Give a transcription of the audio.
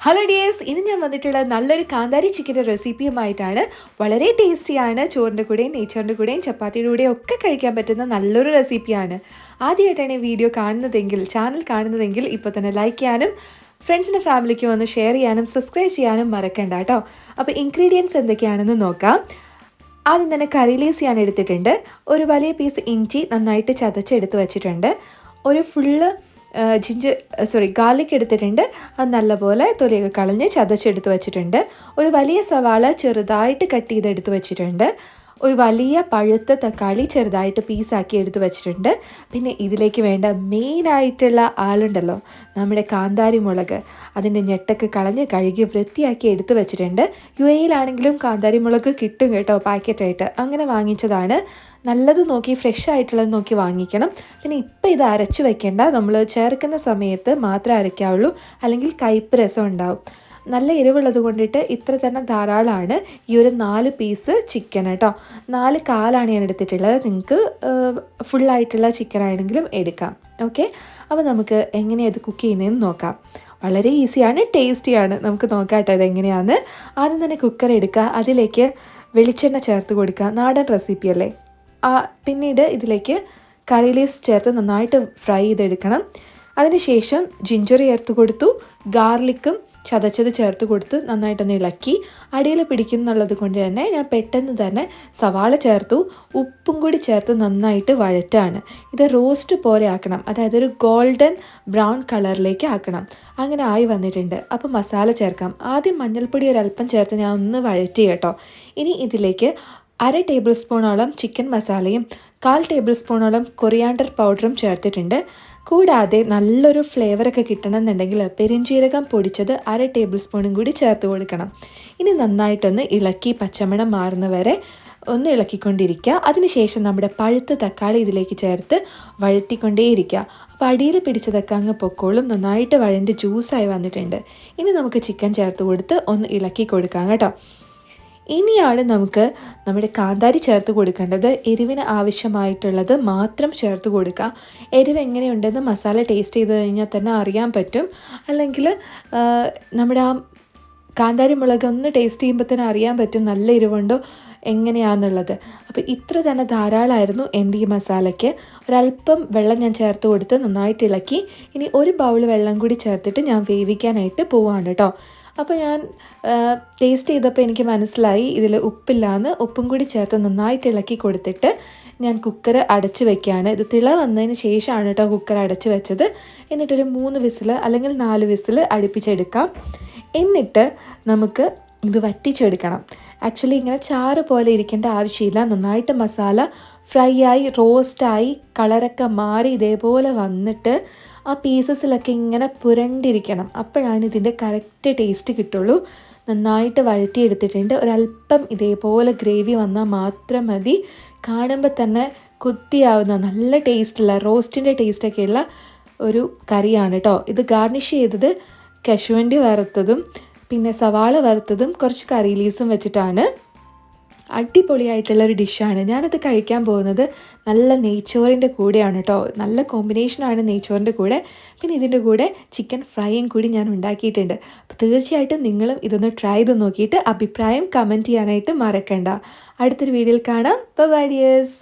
Hello dears, ഇന്ന് ഞാൻ വന്നിട്ടുള്ള നല്ലൊരു കാന്താരി ചിക്കൻ്റെ റെസിപ്പിയുമായിട്ടാണ്. വളരെ ടേസ്റ്റിയാണ്. ചോറിൻ്റെ കൂടെയും നെയ്ച്ചോറിൻ്റെ കൂടെയും ചപ്പാത്തിയുടെ കൂടെയും ഒക്കെ കഴിക്കാൻ പറ്റുന്ന നല്ലൊരു റെസിപ്പിയാണ്. ആദ്യമായിട്ടാണ് ഈ വീഡിയോ കാണുന്നതെങ്കിൽ, ചാനൽ കാണുന്നതെങ്കിൽ ഇപ്പോൾ തന്നെ ലൈക്ക് ചെയ്യാനും ഫ്രണ്ട്സിൻ്റെ ഫാമിലിക്ക് വന്ന് ഷെയർ ചെയ്യാനും സബ്സ്ക്രൈബ് ചെയ്യാനും മറക്കണ്ട കേട്ടോ. അപ്പോൾ ഇൻഗ്രീഡിയൻസ് എന്തൊക്കെയാണെന്ന് നോക്കാം. ആദ്യം തന്നെ കറി ലീവ്സ് ഞാൻ എടുത്തിട്ടുണ്ട്. ഒരു വലിയ പീസ് ഇഞ്ചി നന്നായിട്ട് ചതച്ചെടുത്ത് വെച്ചിട്ടുണ്ട്. ഒരു ഫുള്ള് ഗാർലിക് എടുത്തിട്ടുണ്ട്. അത് നല്ലപോലെ തൊലിയൊക്കെ കളഞ്ഞ് ചതച്ചെടുത്ത് വെച്ചിട്ടുണ്ട്. ഒരു വലിയ സവാള ചെറുതായിട്ട് കട്ട് ചെയ്തെടുത്ത് വെച്ചിട്ടുണ്ട്. ഒരു വലിയ പഴുത്ത തക്കാളി ചെറുതായിട്ട് പീസാക്കി എടുത്ത് വെച്ചിട്ടുണ്ട്. പിന്നെ ഇതിലേക്ക് വേണ്ട മെയിനായിട്ടുള്ള ആളുണ്ടല്ലോ, നമ്മുടെ കാന്താരി മുളക്. അതിൻ്റെ ഞെട്ടൊക്കെ കളഞ്ഞ് കഴുകി വൃത്തിയാക്കി എടുത്ത് വെച്ചിട്ടുണ്ട്. UAE-യിലാണെങ്കിലും കാന്താരി മുളക് കിട്ടും കേട്ടോ, പാക്കറ്റായിട്ട്. അങ്ങനെ വാങ്ങിച്ചതാണ്. നല്ലത് നോക്കി ഫ്രഷ് ആയിട്ടുള്ളത് നോക്കി വാങ്ങിക്കണം. പിന്നെ ഇപ്പം ഇത് അരച്ച് വെക്കേണ്ട, നമ്മൾ ചേർക്കുന്ന സമയത്ത് മാത്രമേ അരയ്ക്കാവുള്ളൂ, അല്ലെങ്കിൽ കയ്പ്പ് രസം ഉണ്ടാവും. നല്ല എരിവുള്ളത് കൊണ്ടിട്ട് ഇത്ര തന്നെ ധാരാളമാണ്. ഈ ഒരു 4 പീസ് ചിക്കൻ കേട്ടോ, 4 കാലാണ് ഞാൻ എടുത്തിട്ടുള്ളത്. നിങ്ങൾക്ക് ഫുള്ളായിട്ടുള്ള ചിക്കൻ ആണെങ്കിലും എടുക്കാം. ഓക്കെ, അപ്പോൾ നമുക്ക് എങ്ങനെയാണ് ഇത് കുക്ക് ചെയ്യുന്നതെന്ന് നോക്കാം. വളരെ ഈസിയാണ്, ടേസ്റ്റിയാണ്. നമുക്ക് നോക്കാം കേട്ടോ ഇതെങ്ങനെയാണ്. ആദ്യം തന്നെ കുക്കർ എടുക്കുക, അതിലേക്ക് വെളിച്ചെണ്ണ ചേർത്ത് കൊടുക്കുക. നാടൻ റെസിപ്പിയല്ലേ. പിന്നീട് ഇതിലേക്ക് കറി ലീവ്സ് ചേർത്ത് നന്നായിട്ട് ഫ്രൈ ചെയ്തെടുക്കണം. അതിനുശേഷം ജിഞ്ചർ ചേർത്ത് കൊടുത്തു, ഗാർലിക്കും ചതച്ചത് ചേർത്ത് കൊടുത്ത് നന്നായിട്ടൊന്ന് ഇളക്കി. അടിയിൽ പിടിക്കുന്നുള്ളത് കൊണ്ട് തന്നെ ഞാൻ പെട്ടെന്ന് തന്നെ സവാള ചേർത്തു. ഉപ്പും കൂടി ചേർത്ത് നന്നായിട്ട് വഴറ്റാണ്. ഇത് റോസ്റ്റ് പോലെ ആക്കണം, അതായത് ഒരു ഗോൾഡൻ ബ്രൗൺ കളറിലേക്ക് ആക്കണം. അങ്ങനെ ആയി വന്നിട്ടുണ്ട്. അപ്പോൾ മസാല ചേർക്കാം. ആദ്യം മഞ്ഞൾപ്പൊടി ഒരല്പം ചേർത്ത് ഞാൻ ഒന്ന് വഴറ്റി കേട്ടോ. ഇനി ഇതിലേക്ക് 1/2 ടേബിൾ സ്പൂണോളം ചിക്കൻ മസാലയും 1/4 ടേബിൾ സ്പൂണോളം കൊറിയാണ്ടർ പൗഡറും ചേർത്തിട്ടുണ്ട്. കൂടാതെ നല്ലൊരു ഫ്ലേവറൊക്കെ കിട്ടണമെന്നുണ്ടെങ്കിൽ പെരിഞ്ജീരകം പൊടിച്ചത് 1/2 ടേബിൾ സ്പൂണും കൂടി ചേർത്ത് കൊടുക്കണം. ഇനി നന്നായിട്ടൊന്ന് ഇളക്കി പച്ചമണം മാറുന്നവരെ ഒന്ന് ഇളക്കിക്കൊണ്ടിരിക്കുക. അതിനുശേഷം നമ്മുടെ പഴുത്ത തക്കാളി ഇതിലേക്ക് ചേർത്ത് വഴറ്റിക്കൊണ്ടേയിരിക്കുക. അപ്പോൾ അടിയിൽ പിടിച്ചതൊക്കെ അങ്ങ് പൊക്കോളും. നന്നായിട്ട് വഴൻ്റെ ജ്യൂസായി വന്നിട്ടുണ്ട്. ഇനി നമുക്ക് ചിക്കൻ ചേർത്ത് കൊടുത്ത് ഒന്ന് ഇളക്കി കൊടുക്കാം കേട്ടോ. ഇനിയാണ് നമുക്ക് നമ്മുടെ കാന്താരി ചേർത്ത് കൊടുക്കേണ്ടത്. എരിവിന് ആവശ്യമായിട്ടുള്ളത് മാത്രം ചേർത്ത് കൊടുക്കുക. എരിവ് എങ്ങനെയുണ്ടെന്ന് മസാല ടേസ്റ്റ് ചെയ്ത് കഴിഞ്ഞാൽ തന്നെ അറിയാൻ പറ്റും. അല്ലെങ്കിൽ നമ്മുടെ ആ കാന്താരി മുളക് ഒന്ന് ടേസ്റ്റ് ചെയ്യുമ്പോൾ തന്നെ അറിയാൻ പറ്റും നല്ല എരിവുണ്ടോ എങ്ങനെയാണെന്നുള്ളത്. അപ്പോൾ ഇത്ര തന്നെ ധാരാളമായിരുന്നു എൻ്റെ ഈ മസാലയ്ക്ക്. ഒരല്പം വെള്ളം ഞാൻ ചേർത്ത് കൊടുത്ത് നന്നായിട്ട് ഇളക്കി. ഇനി ഒരു ബൗൾ വെള്ളം കൂടി ചേർത്തിട്ട് ഞാൻ വേവിക്കാനായിട്ട് പോവാണ് കേട്ടോ. അപ്പോൾ ഞാൻ ടേസ്റ്റ് ചെയ്തപ്പോൾ എനിക്ക് മനസ്സിലായി ഇതിൽ ഉപ്പില്ലാന്ന്. ഉപ്പും കൂടി ചേർത്ത് നന്നായിട്ട് ഇളക്കി കൊടുത്തിട്ട് ഞാൻ കുക്കർ അടച്ച് വെക്കുകയാണ്. ഇത് തിള വന്നതിന് ശേഷമാണ് കേട്ടോ കുക്കർ അടച്ച് വെച്ചത്. എന്നിട്ടൊരു 3 വിസിൽ അല്ലെങ്കിൽ 4 വിസിൽ അടുപ്പിച്ചെടുക്കാം. എന്നിട്ട് നമുക്ക് ഇത് വറ്റിച്ചെടുക്കണം. ആക്ച്വലി ഇങ്ങനെ ചാറ് പോലെ ഇരിക്കേണ്ട ആവശ്യമില്ല. നന്നായിട്ട് മസാല ഫ്രൈ ആയി റോസ്റ്റായി കളറൊക്കെ മാറി ഇതേപോലെ വന്നിട്ട് ആ പീസസിലൊക്കെ ഇങ്ങനെ പുരണ്ടിരിക്കണം. അപ്പോഴാണ് ഇതിൻ്റെ കറക്റ്റ് ടേസ്റ്റ് കിട്ടുള്ളൂ. നന്നായിട്ട് വഴറ്റിയെടുത്തിട്ടുണ്ട്. ഒരല്പം ഇതേപോലെ ഗ്രേവി വന്നാൽ മാത്രം മതി. കാണുമ്പോൾ തന്നെ കുത്തിയാവുന്ന നല്ല ടേസ്റ്റുള്ള റോസ്റ്റിൻ്റെ ടേസ്റ്റൊക്കെയുള്ള ഒരു കറിയാണ് കേട്ടോ. ഇത് ഗാർണിഷ് ചെയ്തത് കശുവണ്ടി വറുത്തതും പിന്നെ സവാള വറുത്തതും കുറച്ച് കറി ലീവ്സും വെച്ചിട്ടാണ്. അടിപൊളിയായിട്ടുള്ളൊരു ഡിഷാണ്. ഞാനത് കഴിക്കാൻ പോകുന്നത് നല്ല നെയ്ച്ചോറിൻ്റെ കൂടെയാണ് കേട്ടോ. നല്ല കോമ്പിനേഷനാണ് നെയ്ച്ചോറിൻ്റെ കൂടെ. പിന്നെ ഇതിൻ്റെ കൂടെ ചിക്കൻ ഫ്രൈയും കൂടി ഞാൻ ഉണ്ടാക്കിയിട്ടുണ്ട്. അപ്പോൾ തീർച്ചയായിട്ടും നിങ്ങളും ഇതൊന്ന് ട്രൈ ചെയ്ത് നോക്കിയിട്ട് അഭിപ്രായം കമൻറ്റ് ചെയ്യാനായിട്ട് മറക്കണ്ട. അടുത്തൊരു വീഡിയോയിൽ കാണാം. Bye dears.